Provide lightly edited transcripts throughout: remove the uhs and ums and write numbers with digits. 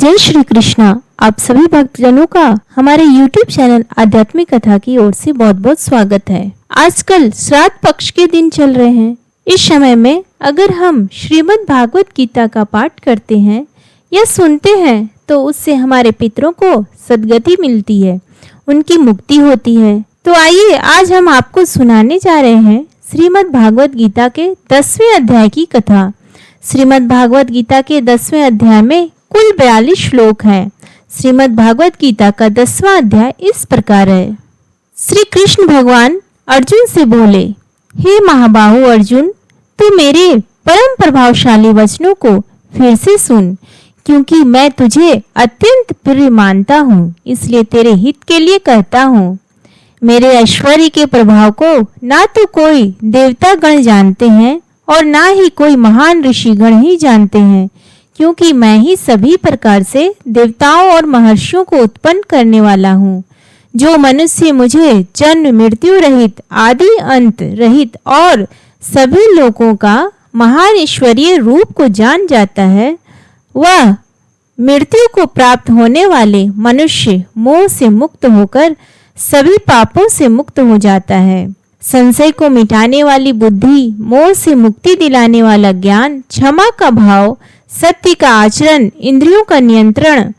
जय श्री कृष्णा। आप सभी भक्तजनों का हमारे YouTube चैनल आध्यात्मिक कथा की ओर से बहुत बहुत स्वागत है। आजकल श्राद्ध पक्ष के दिन चल रहे हैं। इस समय में अगर हम श्रीमद् भागवत गीता का पाठ करते हैं या सुनते हैं तो उससे हमारे पितरों को सद्गति मिलती है, उनकी मुक्ति होती है। तो आइए आज हम आपको सुनाने जा रहे हैं श्रीमद् भागवत गीता के 10वें अध्याय की कथा। श्रीमद् भागवत गीता के 10वें अध्याय में कुल 42 श्लोक हैं। श्रीमद् भागवत गीता का 10वां अध्याय इस प्रकार है। श्री कृष्ण भगवान अर्जुन से बोले, हे महाबाहु अर्जुन, तू मेरे परम प्रभावशाली वचनों को फिर से सुन, क्योंकि मैं तुझे अत्यंत प्रिय मानता हूँ, इसलिए तेरे हित के लिए कहता हूँ। मेरे ऐश्वर्य के प्रभाव को ना तो कोई देवता गण जानते हैं और ना ही कोई महान ऋषि गण ही जानते हैं, क्योंकि मैं ही सभी प्रकार से देवताओं और महर्षियों को उत्पन्न करने वाला हूँ। जो मनुष्य मुझे जन्म मृत्यु रहित, आदि अंत रहित और सभी लोगों का महान ईश्वरीय रूप को जान जाता है, वह मृत्यु को प्राप्त होने वाले मनुष्य मोह से मुक्त होकर सभी पापों से मुक्त हो जाता है। संशय को मिटाने वाली बुद्धि, मोह से मुक्ति दिलाने वाला ज्ञान, क्षमा का भाव, सत्य का आचरण, इंद्रियों का नियंत्रण,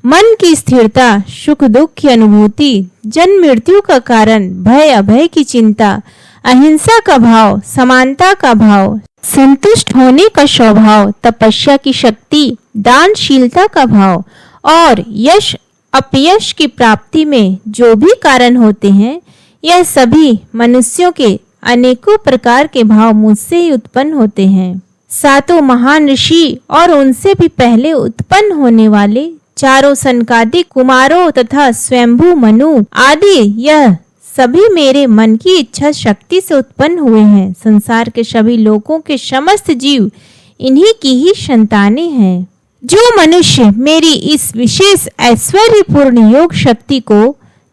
मन की स्थिरता, सुख दुख की अनुभूति, जन्म मृत्यु का कारण, भय अभय की चिंता, अहिंसा का भाव, समानता का भाव, संतुष्ट होने का स्वभाव, तपस्या की शक्ति, दानशीलता का भाव और यश अपयश की प्राप्ति में जो भी कारण होते हैं, यह सभी मनुष्यों के अनेकों प्रकार के भाव मुझसे ही उत्पन्न होते हैं। सातों महान ऋषि और उनसे भी पहले उत्पन्न होने वाले चारों सनकादिक कुमारों तथा स्वयंभू मनु आदि, यह सभी मेरे मन की इच्छा शक्ति से उत्पन्न हुए हैं। संसार के सभी लोगों के समस्त जीव इन्हीं की ही संतानें हैं। जो मनुष्य मेरी इस विशेष ऐश्वर्यपूर्ण योग शक्ति को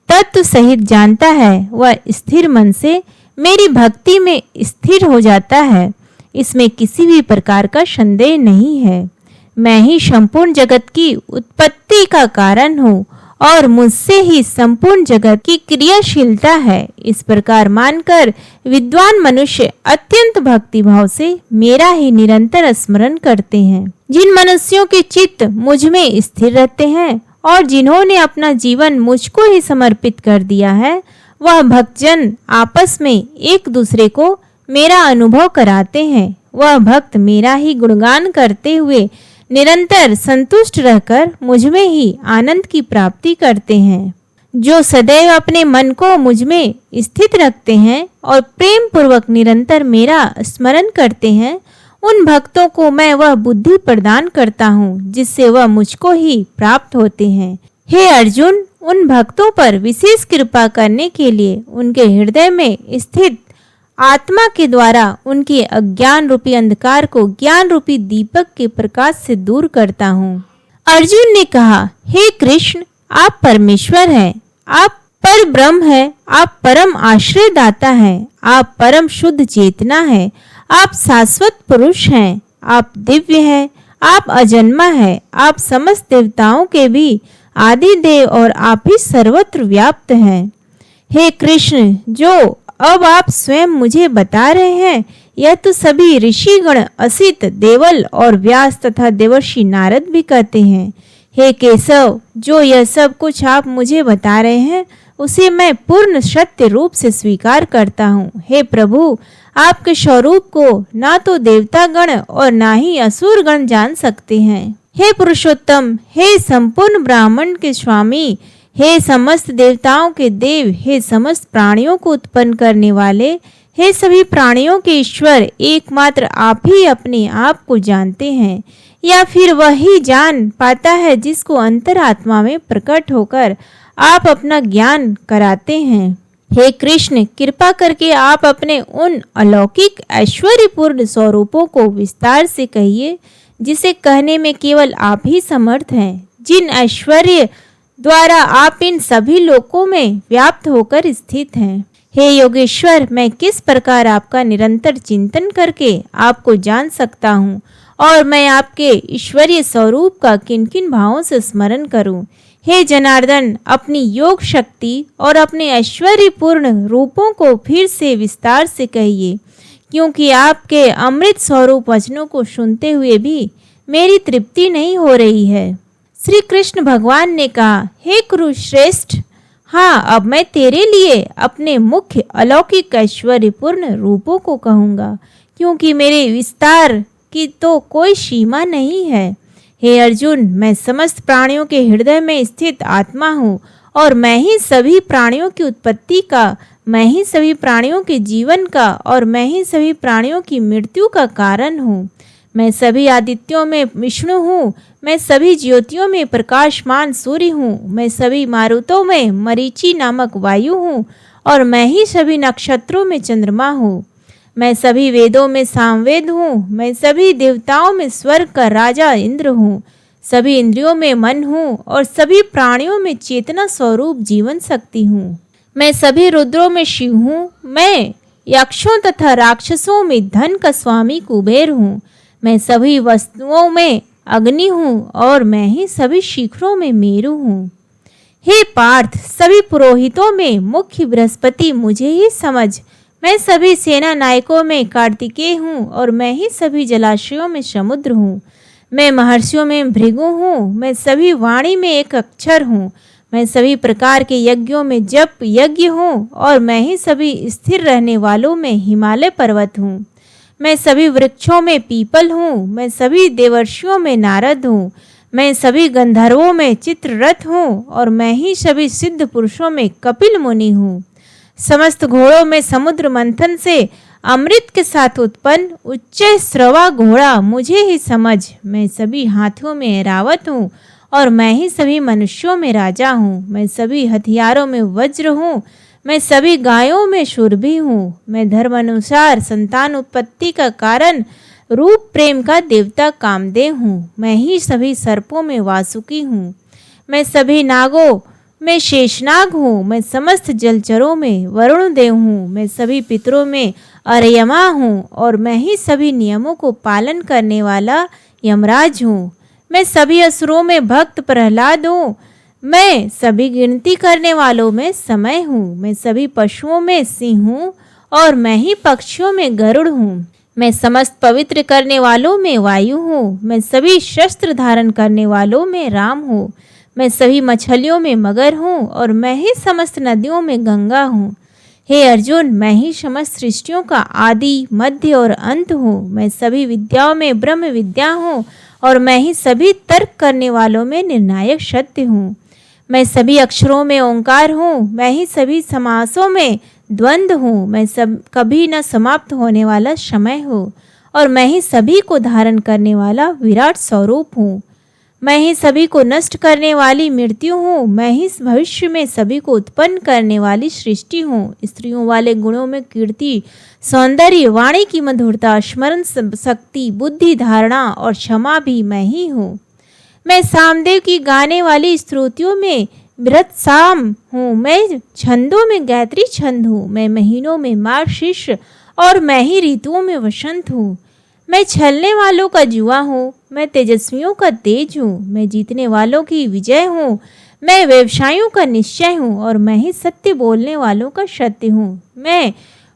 तत्व सहित जानता है, वह स्थिर मन से मेरी भक्ति में स्थिर हो जाता है। इसमें किसी भी प्रकार का संदेह नहीं है। मैं ही संपूर्ण जगत की उत्पत्ति का कारण हूँ और मुझसे ही संपूर्ण जगत की क्रियाशीलता है। इस प्रकार मानकर विद्वान मनुष्य अत्यंत भक्ति भाव से मेरा ही निरंतर स्मरण करते हैं। जिन मनुष्यों के चित्त मुझ में स्थिर रहते हैं और जिन्होंने अपना जीवन मुझको ही समर्पित कर दिया है, वह भक्तजन आपस में एक दूसरे को मेरा अनुभव कराते हैं। वह भक्त मेरा ही गुणगान करते हुए निरंतर संतुष्ट रहकर मुझ में ही आनंद की प्राप्ति करते हैं। जो सदैव अपने मन को मुझ में स्थित रखते हैं और प्रेम पूर्वक निरंतर मेरा स्मरण करते हैं, उन भक्तों को मैं वह बुद्धि प्रदान करता हूँ जिससे वह मुझको ही प्राप्त होते हैं। हे अर्जुन, उन भक्तों पर विशेष कृपा करने के लिए उनके हृदय में स्थित आत्मा के द्वारा उनके अज्ञान रूपी अंधकार को ज्ञान रूपी दीपक के प्रकाश से दूर करता हूँ। अर्जुन ने कहा, हे कृष्ण, आप परमेश्वर हैं, आप पर ब्रह्म है, आप परम आश्रय दाता हैं, आप परम शुद्ध चेतना है, आप शाश्वत पुरुष हैं, आप दिव्य हैं, आप अजन्मा है, आप समस्त देवताओं के भी आदि देव और आप ही सर्वत्र व्याप्त हैं। हे कृष्ण, जो अब आप स्वयं मुझे बता रहे हैं, यह तो सभी ऋषिगण, असित, देवल और व्यास तथा देवर्षि नारद भी कहते हैं। हे केशव, जो यह सब कुछ आप मुझे बता रहे हैं, उसे मैं पूर्ण सत्य रूप से स्वीकार करता हूँ। हे प्रभु, आपके स्वरूप को ना तो देवता गण और ना ही असुर गण जान सकते हैं। हे पुरुषोत्तम, हे संपूर्ण ब्राह्मण के स्वामी, हे समस्त देवताओं के देव, हे समस्त प्राणियों को उत्पन्न करने वाले, हे सभी प्राणियों के ईश्वर, एकमात्र आप ही अपने आप को जानते हैं, या फिर वही जान पाता है जिसको अंतरात्मा में प्रकट होकर आप अपना ज्ञान कराते हैं। हे कृष्ण, कृपा करके आप अपने उन अलौकिक ऐश्वर्यपूर्ण स्वरूपों को विस्तार से कहिए, जिसे कहने में केवल आप ही समर्थ हैं, जिन ऐश्वर्य द्वारा आप इन सभी लोकों में व्याप्त होकर स्थित हैं। हे योगेश्वर, मैं किस प्रकार आपका निरंतर चिंतन करके आपको जान सकता हूँ और मैं आपके ईश्वरीय स्वरूप का किन किन भावों से स्मरण करूं। हे जनार्दन, अपनी योग शक्ति और अपने ऐश्वर्यपूर्ण रूपों को फिर से विस्तार से कहिए, क्योंकि आपके अमृत स्वरूप वचनों को सुनते हुए भी मेरी तृप्ति नहीं हो रही है। श्री कृष्ण भगवान ने कहा, हे कुरुश्रेष्ठ, हाँ, अब मैं तेरे लिए अपने मुख्य अलौकिक ऐश्वर्यपूर्ण रूपों को कहूँगा, क्योंकि मेरे विस्तार की तो कोई सीमा नहीं है। हे अर्जुन, मैं समस्त प्राणियों के हृदय में स्थित आत्मा हूँ और मैं ही सभी प्राणियों की उत्पत्ति का, मैं ही सभी प्राणियों के जीवन का और मैं ही सभी प्राणियों की मृत्यु का कारण हूँ। मैं सभी आदित्यों में विष्णु हूँ, मैं सभी ज्योतियों में प्रकाशमान सूर्य हूँ, मैं सभी मारुतों में मरीचि नामक वायु हूँ और मैं ही सभी नक्षत्रों में चंद्रमा हूँ। मैं सभी वेदों में सामवेद हूँ, मैं सभी देवताओं में स्वर्ग का राजा इंद्र हूँ, सभी इंद्रियों में मन हूँ और सभी प्राणियों में चेतना स्वरूप जीवन शक्ति हूँ। मैं सभी रुद्रों में शिव हूँ, मैं यक्षों तथा राक्षसों में धन का स्वामी कुबेर हूँ, मैं सभी वस्तुओं में अग्नि हूँ और मैं ही सभी शिखरों में मेरु हूँ। हे पार्थ, सभी पुरोहितों में मुख्य बृहस्पति मुझे ही समझ, मैं सभी सेना नायकों में कार्तिकेय हूँ और मैं ही सभी जलाशयों में समुद्र हूँ। मैं महर्षियों में भृगु हूँ, मैं सभी वाणी में एक अक्षर हूँ, मैं सभी प्रकार के यज्ञों में जप यज्ञ हूँ और मैं ही सभी स्थिर रहने वालों में हिमालय पर्वत हूँ। मैं सभी वृक्षों में पीपल हूँ, मैं सभी देवर्षियों में नारद हूँ, मैं सभी गंधर्वों में चित्ररथ हूँ और मैं ही सभी सिद्ध पुरुषों में कपिल मुनि हूँ। समस्त घोड़ों में समुद्र मंथन से अमृत के साथ उत्पन्न उच्च श्रवा घोड़ा मुझे ही समझ, मैं सभी हाथियों में ऐरावत हूँ और मैं ही सभी मनुष्यों में राजा हूँ। मैं सभी हथियारों में वज्र हूँ, मैं सभी गायों में शूरभी हूँ, मैं धर्म अनुसार संतान उत्पत्ति का कारण रूप प्रेम का देवता कामदेव हूँ, मैं ही सभी सर्पों में वासुकी हूँ, मैं सभी नागों में शेषनाग हूँ, मैं समस्त जलचरों में वरुण देव हूँ, मैं सभी पितरों में अर्यमा हूँ और मैं ही सभी नियमों को पालन करने वाला यमराज हूँ। मैं सभी असुरों में भक्त प्रहलाद हूँ, मैं सभी गिनती करने वालों में समय हूँ, मैं सभी पशुओं में सिंह हूँ और मैं ही पक्षियों में गरुड़ हूँ। मैं समस्त पवित्र करने वालों में वायु हूँ, मैं सभी शस्त्र धारण करने वालों में राम हूँ, मैं सभी मछलियों में मगर हूँ और मैं ही समस्त नदियों में गंगा हूँ। हे अर्जुन, मैं ही समस्त सृष्टियों का आदि मध्य और अंत हूँ, मैं सभी विद्याओं में ब्रह्म विद्या हूँ और मैं ही सभी तर्क करने वालों में निर्णायक सत्य हूँ। मैं सभी अक्षरों में ओंकार हूँ, मैं ही सभी समासों में द्वंद्व हूँ, मैं सब कभी न समाप्त होने वाला समय हूँ और मैं ही सभी को धारण करने वाला विराट स्वरूप हूँ। मैं ही सभी को नष्ट करने वाली मृत्यु हूँ, मैं ही भविष्य में सभी को उत्पन्न करने वाली सृष्टि हूँ। स्त्रियों वाले गुणों में कीर्ति, सौंदर्य, वाणी की मधुरता, स्मरण शक्ति, बुद्धि, धारणा और क्षमा भी मैं ही हूँ। मैं सामदेव की गाने वाली स्तुतियों में वृत साम हूँ, मैं छंदों में गायत्री छंद हूँ, मैं महीनों में मार्गशीर्ष और मैं ही ऋतुओं में वसंत हूँ। मैं छलने वालों का जुआ हूँ, मैं तेजस्वियों का तेज हूँ, मैं जीतने वालों की विजय हूँ, मैं व्यवसायियों का निश्चय हूँ और मैं ही सत्य बोलने वालों का सत्य हूँ। मैं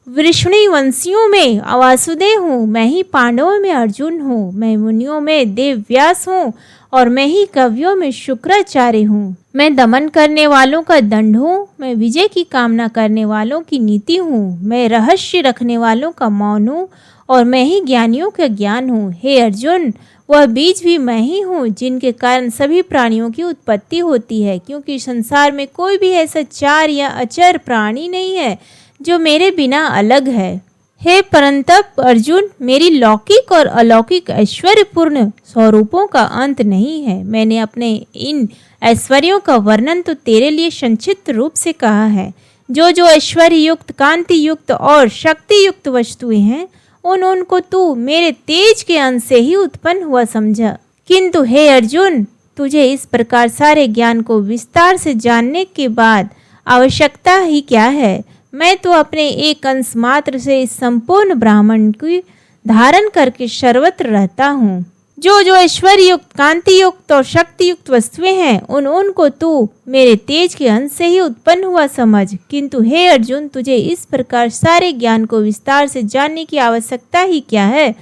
वृष्णि वंशियों में वासुदेव हूँ, मैं ही पांडवों में अर्जुन हूँ, मैं मुनियों में देव व्यास हूँ और मैं ही कवियों में शुक्राचार्य हूँ। मैं दमन करने वालों का दंड हूँ, मैं विजय की कामना करने वालों की नीति हूँ, मैं रहस्य रखने वालों का मौन हूँ और मैं ही ज्ञानियों का ज्ञान हूँ। हे अर्जुन, वह बीज भी मैं ही हूँ जिनके कारण सभी प्राणियों की उत्पत्ति होती है, क्योंकि संसार में कोई भी ऐसा चार या अचर प्राणी नहीं है जो मेरे बिना अलग है। हे परंतप अर्जुन, मेरी लौकिक और अलौकिक ऐश्वर्यपूर्ण स्वरूपों का अंत नहीं है। मैंने अपने इन ऐश्वर्यों का वर्णन तो तेरे लिए संक्षिप्त रूप से कहा है। जो जो ऐश्वर्य युक्त, कांति युक्त और शक्ति युक्त वस्तुएं हैं, उनको तू मेरे तेज के अंश से ही उत्पन्न हुआ समझा। किंतु हे अर्जुन, तुझे इस प्रकार सारे ज्ञान को विस्तार से जानने के बाद आवश्यकता ही क्या है। मैं तो अपने एक अंश मात्र से इस संपूर्ण ब्राह्मण की धारण करके सर्वत्र रहता हूँ। जो जो ऐश्वर्य युक्त, कांति युक्त और शक्ति युक्त वस्तुएं हैं उनको तू मेरे तेज के अंश से ही उत्पन्न हुआ समझ। किंतु हे अर्जुन, तुझे इस प्रकार सारे ज्ञान को विस्तार से जानने की आवश्यकता ही क्या है।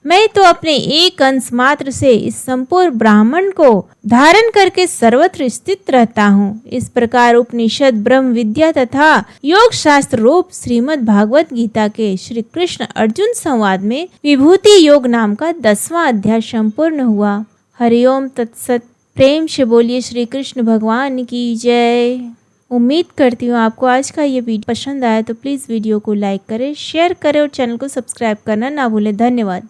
मैं तो अपने एक अंश मात्र से इस संपूर्ण ब्राह्मण को धारण करके सर्वत्र स्थित रहता हूँ। इस प्रकार उपनिषद, ब्रह्म विद्या तथा योग शास्त्र रूप श्रीमद् भागवत गीता के श्री कृष्ण अर्जुन संवाद में विभूति योग नाम का 10वां अध्याय संपूर्ण हुआ। हरिओम तत्सत। प्रेम से बोलिए श्री कृष्ण भगवान की जय। उम्मीद करती हूँ आपको आज का ये वीडियो पसंद आया तो प्लीज वीडियो को लाइक करें, शेयर करें और चैनल को सब्सक्राइब करना ना भूलें। धन्यवाद।